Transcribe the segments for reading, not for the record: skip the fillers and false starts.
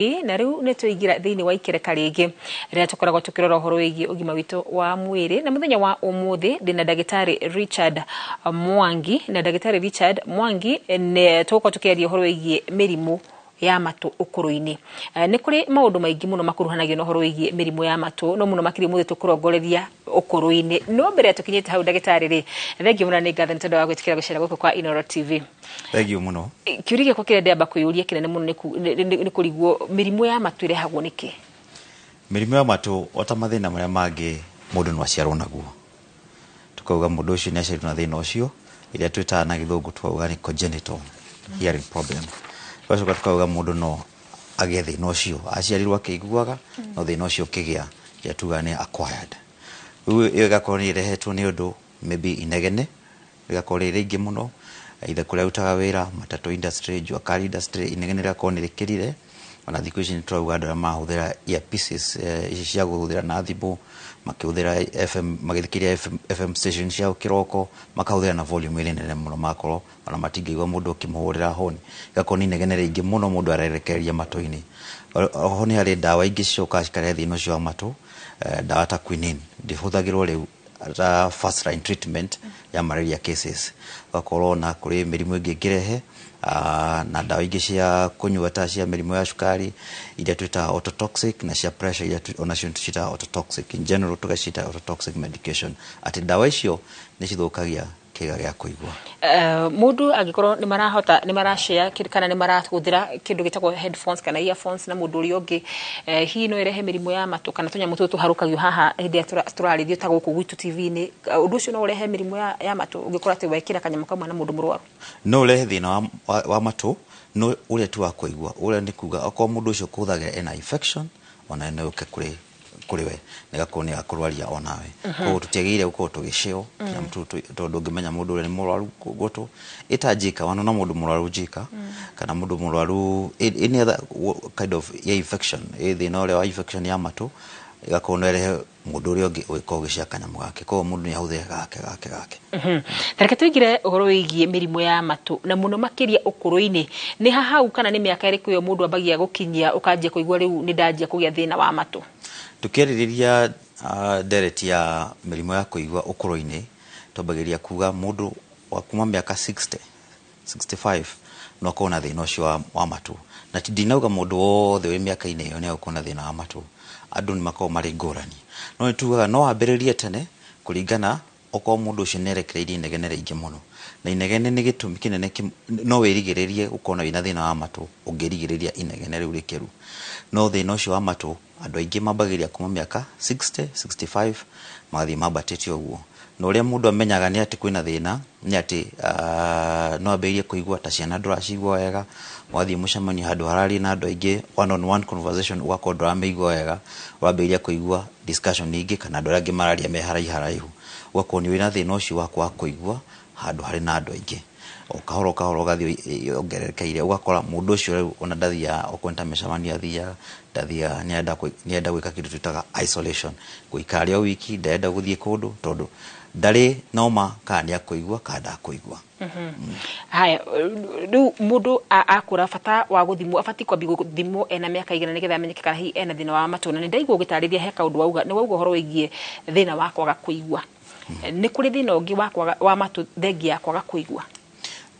Na riu ne tuigira thiini wa ikereka ringi rira tukoragwo tukirora horo wigi ugima witu wa mwiri na muthenya wa umuthi ndina ndagitari Richard Mwangi na ndagitari Richard Mwangi ne tuko tukiaria horo wigi mirimu ya matu ukuruini ni kuri maundu maingi muno makuruhanagio no horo wigi mirimu ya matu no muno makiri muthe tukurongoreria ukuruini no mbere tukinyite hau ndagitari ri thengi muno ni ngatho ntondo wa gwitikira gucera guko kwa Inooro TV. Thank you muno. Kiurige ko kire ndamba kuyuria kinene muno ni kurigwo mirimu ya matu irehagwo niki? Mirimu ya matu ota mathina maria mangi mundu no aciarwo naguo. Tukauga mundu ucio ni aciarwo na thina ucio iria twita na githungu twauga ni congenital hearing problem. Wacoka tukauga mundu no agie thina ucio aciarirwo akiguaga no thina ucio kigia ya tuga ni acquired. Iyo igakorwo ni irehetwo ni undu maybe inegene igakorwo ri ringi muno either kuria utaga wira matatu industry jua car industry inegene igakorwo ni rikirire ona thiku ici ni turauga andu mahuthira earpieces ici cia guthira na thimu makihuthira FM magithikiria FM station cia kiroko makahuthira na volume ile nene muno makoro ona matingigwa mundu kimuhurira honi igakorwo ni inegene ringi muno mundu arerekeria matu-ini oho ni hari dawa ingi cioka cikare thina ucio wa matu dawa ta quinine ndihuthagirwo riu ata first line treatment ya malaria cases gakorwo na kuri mirimu ingi ngirehe na dawa ingi cia kunyua ta cia mirimu ya cukari iria twita ototoxic na cia pressure iria ona cio twita ototoxic in general tugacita ototoxic medication ati dawa icio ni cithukagia kiga gia kuigua. Mundu agikorwo ni marahota ni marashare kana ni marahuthira kindu gitagwo headphones kana earphones na mundu uri ungi hi no irehe mirimu ya matu kana tunya mutu tuharukagio haha hindi turarithio ta guku gwitu TV ni undu ucio no urehe mirimu ya matu ungikora ati wekira kanyama kamwe na mundu murwaru no urehe thina wa matu no ule tu wa kuigua ule ni kuga akwa mundu ucio kuthagira ena infection ona no ukekure kuriwe negakorwo ni akurwaria onawe ko tutiagire uko tugicio na mtu tondu ngimenya mundu uri ni murwaru goto itajika wana na mundu murwaru jika kana mundu murwaru any other kind of infection thina ule wa infection ya matu igakorwo no erehe mundu uri ungi uko gicia kanyamu gake ko mundu ni ahuthira gake tareke tuigire uhoro wigie mirimu ya matu na muno makiria ukuruini ni hahau kana ni miaka iriku yo mundu ambagia gukinyia ukanjia kuigua riu ni ndanjia kugia thina wa matu tukiriria dereti ya mirimu ya kuigua ukuruini tobagiria kuga mundu wa kuma miaka 60 65 no kona thina ucio wa matu na tidinauga mundu wothe wi miaka ine yo ne ukona thina wa matu andu ni makao mari ngurani no tugaga no ambiririe tene kuringana oko mundu ucio nerekereirie inegene ringi muno na inegene ni gitumi kinene no wirigiririe ukona wina thina wa matu ungirigiriria inegene riu rikiru no thina ucio wa matu andu aingi mambagiria kuma miaka 60 65 mathi mabatete oguo no uria mundu amenyaga ni ati kwina thina ni ati no ambirie kuigua ta ciana nduracigua wega wathi mucemani handu harari na andu aingi one on one conversation wako ndurameigua wega wambiria kuigua discussion ingi kana andu angi mararia me haraihu wako ni wina thina ucio wako kuigua handu hari na andu aingi kahoro gathi ongerekeire ugakora mundu ucio ona ndathia okwenta mecemania thia ndathia ni enda gwika kindu twitaga isolation guikaria wiki ndenda guthie kundu tondu ndari noma kana kuigua kada kuigua. Haya du mundu akura fata wa guthimwo afati kwa guthimwo ena miaka igana nigetha amenyeke kana hi ena thina wa matu na ndaigua gitarithia heka undu wauga ni wauga horo wigie thina wa kwaga kuigua ni kuri thina ungi wa matu thengia kwaga kuigua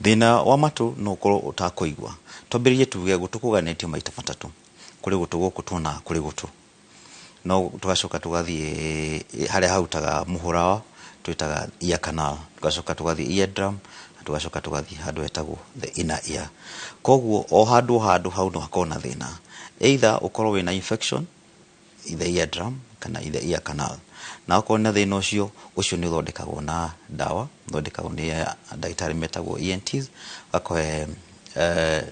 thina wa matu no korwo utakuigua tombiririe tuge gutukuganetio maita matatu kuri gutu guku tuna kuri gutu no tugacoka tugathie haria hautaga muhura twitaga ear canal tugacoka tugathie eardrum tugacoka tugathie handu etagwo the inner ear koguo o handu hau no hakona thina either ukorwo wina infection either eardrum kana either ear canal na ukona thina ucio ni uthondekagwo na dawa thondekagwo ni ndagitari metagwo ENTs gakoe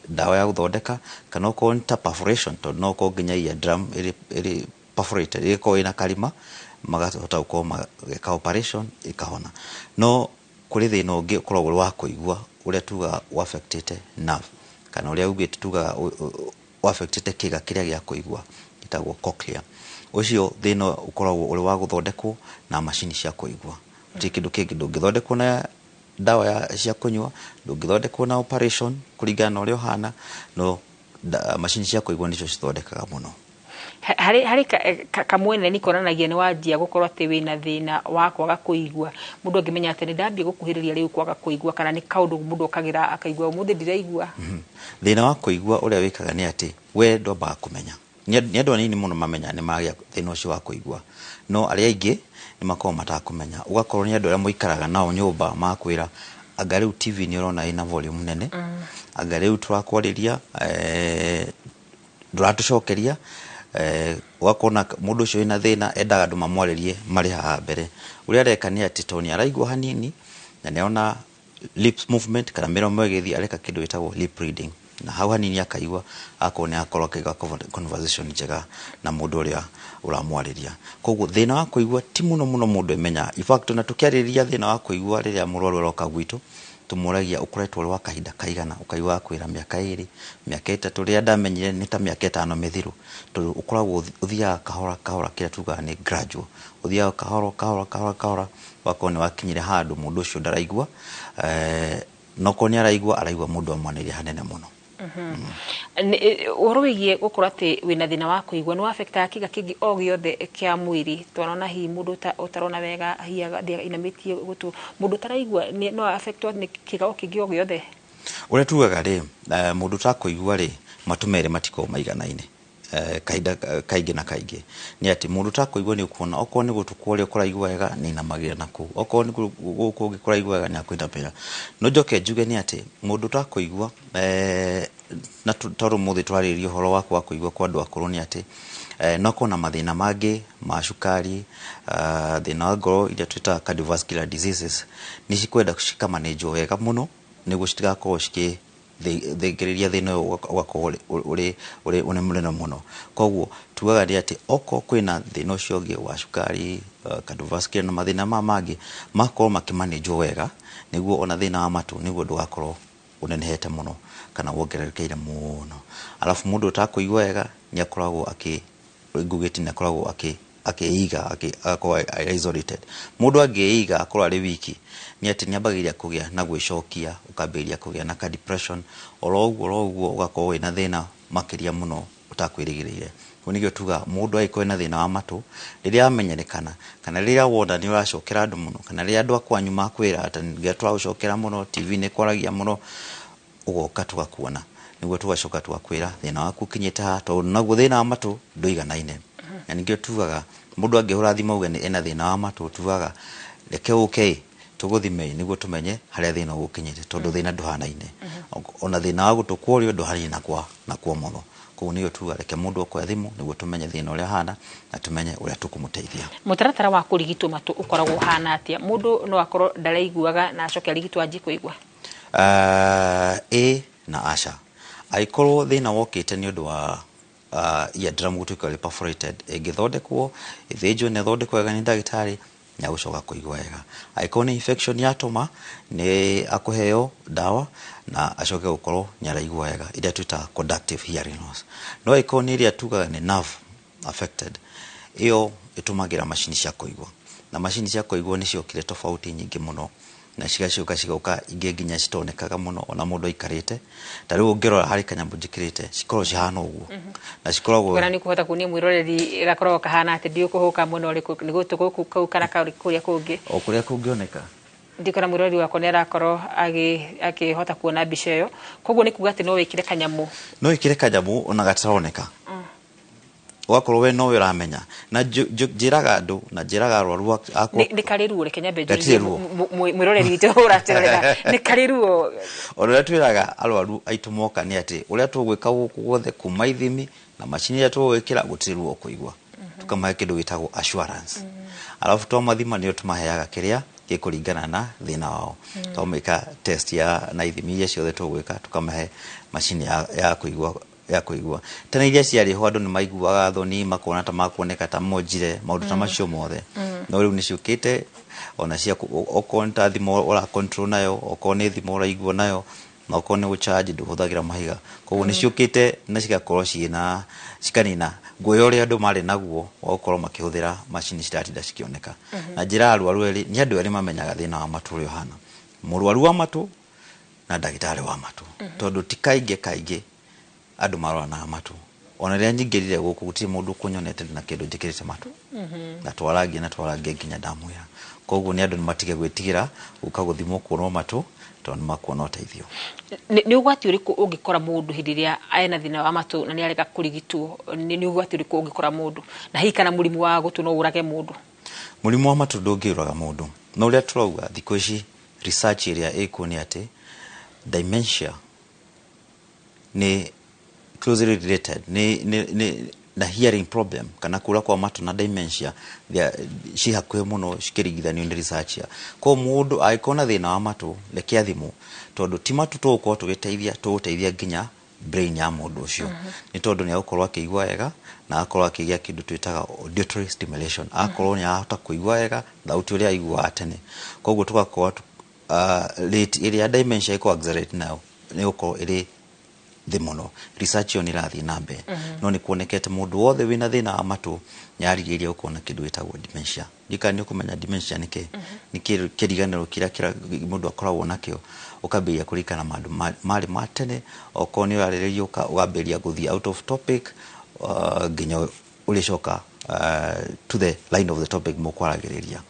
dawa ya guthondeka kana uko nta perforation to no ko nginya eardrum iri perforated iko ina kalima magahota uko mageka operation ikahona no kuri thina ungi ukoragwo wa kuigua uria tuga affected nerve kana uria ugite tuga affected kiga kiria gia kuigua itagwo cochlea ucio thina ukoragwo uri wa guthondekwo na machine cia kuigua ti kindu kingi ndungithondekwo na dawa cia kunyua ndungithondekwo na operation kuringana na uria hana no macini cia kuigua nicio cithondekaga muno. Hari kamwene ni koranagia ni wanjia gukorwo ati wina thina wa kwaga kuigua mundu angimenya ati ni ndambia gukuhiriria riu kwaga kuigua kana ni kaundu mundu okagira akaigua umuthi ndiraigua. Thina wa kuigua uria wikaga ni ati we ndwambaga kumenya ni andu anini muno mamenya ni magia thina ucio wa kuigua no aria aingi ni makorwo matakumenya ugakorwo ni andu aria muikaraga nao nyumba makwira anga riu TV ni urona ina volume nene anga riu turakwariria nduratucokeria wakona mundu ucio ina thina endaga andu mamwaririe mari haha mbere uria areka ni ati toni araigua hanini na niona lips movement kana miromo igithi areka kindu gitagwo lip reading na hau hanini akaigua akone akorwo kiga conversation njega na mundu uria uramwariria koguo thina wa kuigua ti muno mundu emenya in fact na tukiariria thina wa kuigua riria murwaru roka gwitu tumuragia ukoretwo ri wa kahinda kaigana ukaigua kwira miaka 2 miaka 3 ria ndamenyire ni ta miaka 5 mithiru tu ukoragwo uthia kahora kira tuga ni gradual uthia kahora wakone wakinyire handu mundu ucio ndaraigua no koni araigua mundu amwanire hanene muno. Uruigie gukorwo ati wina thina wa kuigua no affecta kiga kingi o giothe kia mwiri twanona hi mundu utarona wega hiaga inamitie gutu mundu taraigua no affectwa ni kiga o kingi o giothe uria tugaga ri mundu ta kuigua ri matumere matiko maiganaine kaida kaingi na kaingi ni ati mundu ta kuigua ni ukuona okwo ni gutukwo ri ukuraigua wega ni na magira naku okwo ni guku gikuraigua wega ni akwenda pera no joke njuge ni ati mundu ta kuigua na toru muthi twaririo horo wa kuigua kwa andu akuru ni ati no kona mathina mangi ma cukari thina wa ngoro ira twita cardiovascular diseases ni cikwenda kushika manage wega muno ni gushitiga ko shike thigiriria thina wako uri munene muno koguo tugaga ri ati oko kwina thina ucio ngi wa cukari cardiovascular na mathina mangi makorwo makimanage wega niguo ona thina wa matu niguo ndugakorwo unenehete muno kana wongererekeire muno alafu mundu utakuigua wega ni akoragwo ngugiti ni akoragwo akiiga akwa isolated mundu angeiga akorwo ari wiki ni ati niambagiria kugia na gwicokia ukambiria kugia na ka depression oroguo ugakorwo wina thina makiria muno utakwirigirire kunigio tuga mundu aiko na thina wa matu riria amenyerekana kana riria wona ni uracokera andu muno kana riria andu akwanyu makwira ati ngetwa ucokera muno TV ni kwaragia muno ugoka tugakuona niguo tugacoka tugakwira thina waku kinyite ha to naguo thina wa matu nduiganaine na ningio tugaga mundu angihura thima uge ni ena thina wa matu tugaga reke tuguthime niguo tumenye haria thina gukinyite tondu thina nduhanaine ona thina wa gutukwo rio nduhani na kwa muno ko niyo tuga reke mundu okwa thimu niguo tumenye thina uria hana na tumenye uria tukumuteithia mutaratara wa kurigitwo matu ukoragwo hana atia mundu no akorwo ndaraiguaga na acoke arigitwo anji kuigua na asha aikorwo thina wokite ni undu wa eardrum gutuika perforated igithondekwo ithinjo ne thondekwo wega ni ndagitari nya gucoka kuigua wega aikorwo ni infection yatuma ni akuheo dawa na acoke gukorwo nyaraigua wega ida twita conductive hearing loss no aikorwo ni ria tuga ni nerve affected iyo itumagira machine cia kuigua na machine cia kuigua ni ciokire tofauti nyingi muno na cigacoka ingi nginya citonekaga muno ona mundu aikarite tariu ngirora hari kanyambu njikirite cikorwo cihana uguo na cikoragwo kana ni kuhota kunia mwiroreri gakorwo kahana ati ndio kuhuka muno ri ni gutuku kau kana kuria kungi o kuria kungioneka ndikora mwiroreri wako ni arakorwo akihota kuona mbica iyo koguo ni kuga ati no wikire kanyamu ona gataroneka wakorwo we no uramenya na njiraga andu na njiraga arwaru akwo ni kariruo reke nyambe njuru mwiroreri witu uratirorera ni kariruo ona twiraga arwaru aitu moka ni ati uria tugwika guku gothe kuma ithimi na machini ya tugwikira gutiruo kuigua tukamahe kindu gitagwo assurance alafu twamathima niyo tumaheaga kiria gikuringana na thina wao twameka test ya na ithimi ya ciothe tugwika tukamahe machini ya kuigua tena iria ciari ho andu ni maiguaga thoni makona ta makuoneka ta monjire maundu ta macio mothe no riu ni ciukite ona cia okonta thimo ora control nayo okone thimo ora igua nayo na okone ucharge nduhuthagira mahiga koguo ni ciukite na cigakorwo ciina cikanina guoya uria andu mari naguo okorwo makihuthira machine ciratinda cikioneka na njira arwaru eri ni andu eri mamenyaga thina wa matu uria hana murwaru wa matu na ndagitari wa matu tondu ti kaingi andu marora na matu ona ria nyingirire guku gutire mundu kunyonete na kindu njikirite matu na twaragie nginya ndamwira koguo ni andu matige gwitigira uka guthimo kuonwo matu tondu makuona uteithio ni ugwati uriku ungikora mundu hindi ria ena thina wa matu na ni areka kurigitwo ni ugwati uriku ungikora mundu na hihi kana murimu wa gutu no urage mundu murimu wa matu ndungiraga mundu no uria turauga thikũ ici research iria ikuo ni ati dementia ni closely related ni na hearing problem kana kura kwa matu na dementia ci hakuhe muno cikirigithanio ni research ko mundu aikona thina wa matu leke athimu tondu ti matu tuko tugiteithia nginya brain ya mundu ucio ni tondu ni akorwo akigwa wega na akorwo akigia kindu twitaga auditory stimulation akorwo ni ahota kuigwa wega thauti uria aigua tene koguo tugakorwo rate iria dementia iko accelerate now ni uko iri thi muno research yo ni rathi na mbere no ni kuonekete mundu wothe wina thina wa matu nyarigiria ukona kindu witagwo dementia ndikani ukumenya dementia ni kiriganiro kira mundu akoragwo nakio ukabiria kurikana mandu mari matene okoni ariririo ugabiria guthi out of topic nginya ulicoka to the line of the topic mukwaragiriria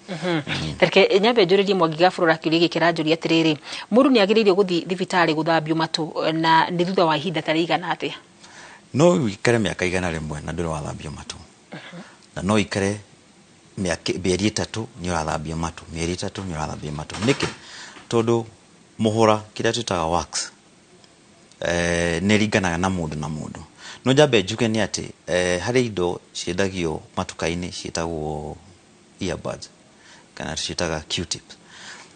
terke nyambe njuririe Mwangi Gaburu akiuria gikiranjuria atiriri mundu ni agiririo guthi thibitari guthambio matu na ni thutha wa ihinda tarigana atia no ikare miaka igana rimwe na ndiro wathambio matu na no ikare mieri 3 ni urathambio matu mieri 3 ni urathambio matu niki tondu muhura kiria twitaga wax ni ringanaga na mundu no jambe njuke ni ati hari indo ciendagio matukaini cietagwo earbuds kana cietaga q-tips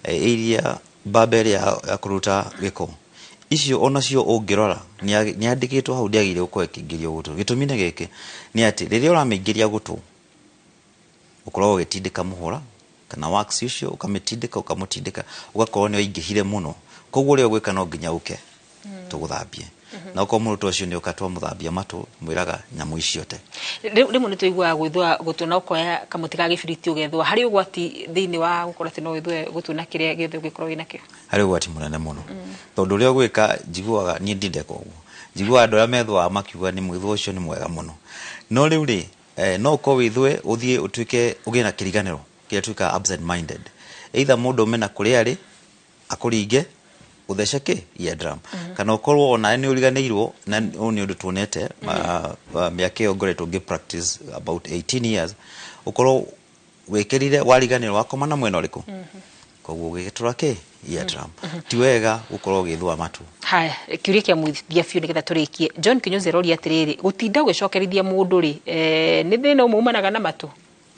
iria babel ya kuruta giko icio onacio ungirora ni andikitwo hau ndiagire uko ekingirio gutu gitumine giki ni ati riria uramingiria gutu ukorwo gitindika muhura kana wax icio ukamitindika ukamutindika ugakorwo ni oingihire muno koguo rio gwika no nginya uke tuguthambie na uko mundu ucio ni ukatwa muthambia matu mwiraga nyamu icio te rimwe ni tuigua gwithwa gutuna ukoya kamutika gibiriti ugethwa hari ugwati thiini wa gukora ti no withwe gutuna kiria giothe ugikorwo inakio hari ugwati munene muno tondu rio gwika njiguaga ni ndinde koguo njigua andu aria methwa makiuga ni mwithwa ucio ni mwega muno no riu ri no ko withwe uthie utuike ugina kiriganiro kiria tuika absent minded either mundu mena kuria ari akuringe utheceke eardrum kana ukorwo ona ni uriganirwo na ni undu tuonete miaka ongoretwo ngi practice about 18 years ukorwo wekirire wariganirwo wakomana mwena uriku koguo ugigitura ke eardrum ti wega ukorwo githwa matu haya kiuria kia muthia biu nigetha turikie John Kinyuze rori atiriri gutinda ugicokerithia mundu ri ni thina umumanaga na matu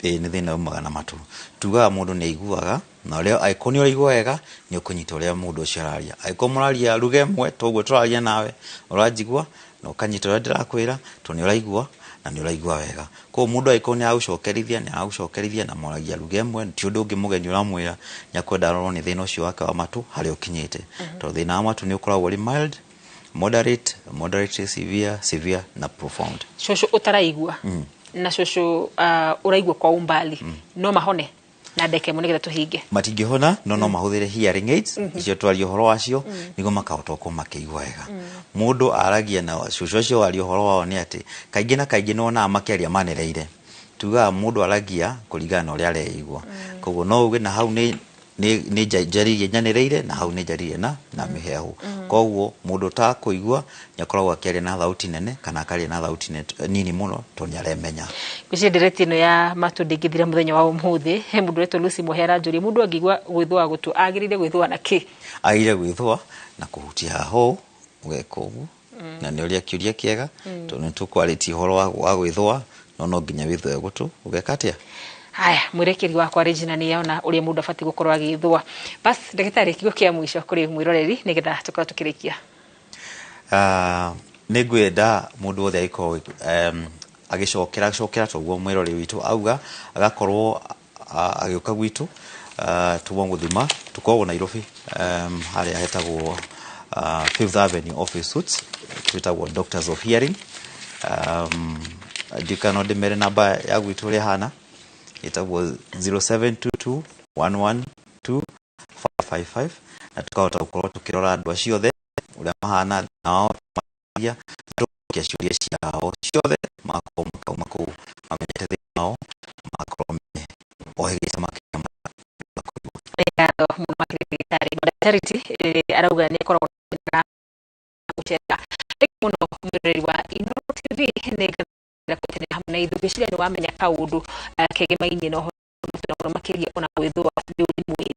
ni thina umaga na matu tugaga mundu ni aiguaga na rio aikoni uraigua wega ni ukunyita uria mundu ucio araria aiko muraria ruga imwe toguo turaria nawe uranjigua na ukanyita uria ndirakwira to ni uraigua na ni uraigua wega ko mundu aikoni aucokerithia na muragia ruga imwe ti undu ungi mugeni uramwira nyakwenda roro ni thina ucio wake wa matu hari ukinyite to thina wa matu ni ukoragwo ri mild moderate severe na profound shosho utaraigua na shosho uraigua kwa umbali no mahone na ndeke munigeta tuhinge matingihona no mahuthire hearing aids icio twario horo wacio nigo makahota ko makiigua wega mundu aragia na shosho cio wari horo wao ni ati kaingi no na makiaria manereire tuga mundu aragia kuringana uria areigua koguo no uge na hau ni jari nyanereire na hau ni jari na mihehu koguo mundu ta kuigua nyakoragwo akiaria na thauti nene kana akaria na thauti nini muno to ni aremenya kwisi direct ino ya matu ndingithira muthenya wa umuthi he mundu wetu Lucy Muhera njuri mundu angigwa gwithwa gutu agirire gwithwa na ki agire gwithwa na kuhutia ho ugekugu na ni uria kiuria kiega to ni tukwariti horo wa gwithwa no nginya withwe gutu ugekatia haya mwirekeri wakwa Regina ni yaona uria mundu afati gukorwo agithwa bas ndagitari kigo kia mwisho kuri mwiroreri nigetha tukora tukirikia nigwenda mundu wothe aiko agicokera toguo mwiroreri witu auga agakorwo agiuka gwitu tuwo guthima tukorwo Nairobi haria hetagwo 5th Avenue Office Suites twitagwo Doctors of Hearing ndikano ndimere namba ya gwitu ria hana itagwo 0722112555 na tukahota gukorwo tukirora andu acio the uria mahana nao gũcokia ciũria ciao ciothe makorwo makauma kũu mamenyete thĩna wao makorwo ohĩgĩte makĩria Charity arauga nĩ akoragwo na gũcera mũno mũroreri wa Inooro TV nĩngathiĩra kũnyitanĩra hamwe na ithuĩ ngwĩciria nĩ wamenya kaũndũ kegemainie na ũhoro makĩria ona gwĩthũa mwĩrĩ.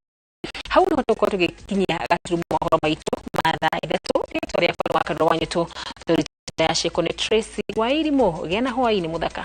Hau nĩho tũkorwo tũgĩkinyia gaturumo mohoro maitũ ma thaa ithatũ rĩtwa rĩakwa nĩ Wakadro Wanyũtũ, thori ya ciĩko nĩ Tracy Wairimũ. Gĩa na hwaĩ-inĩ mũthaka.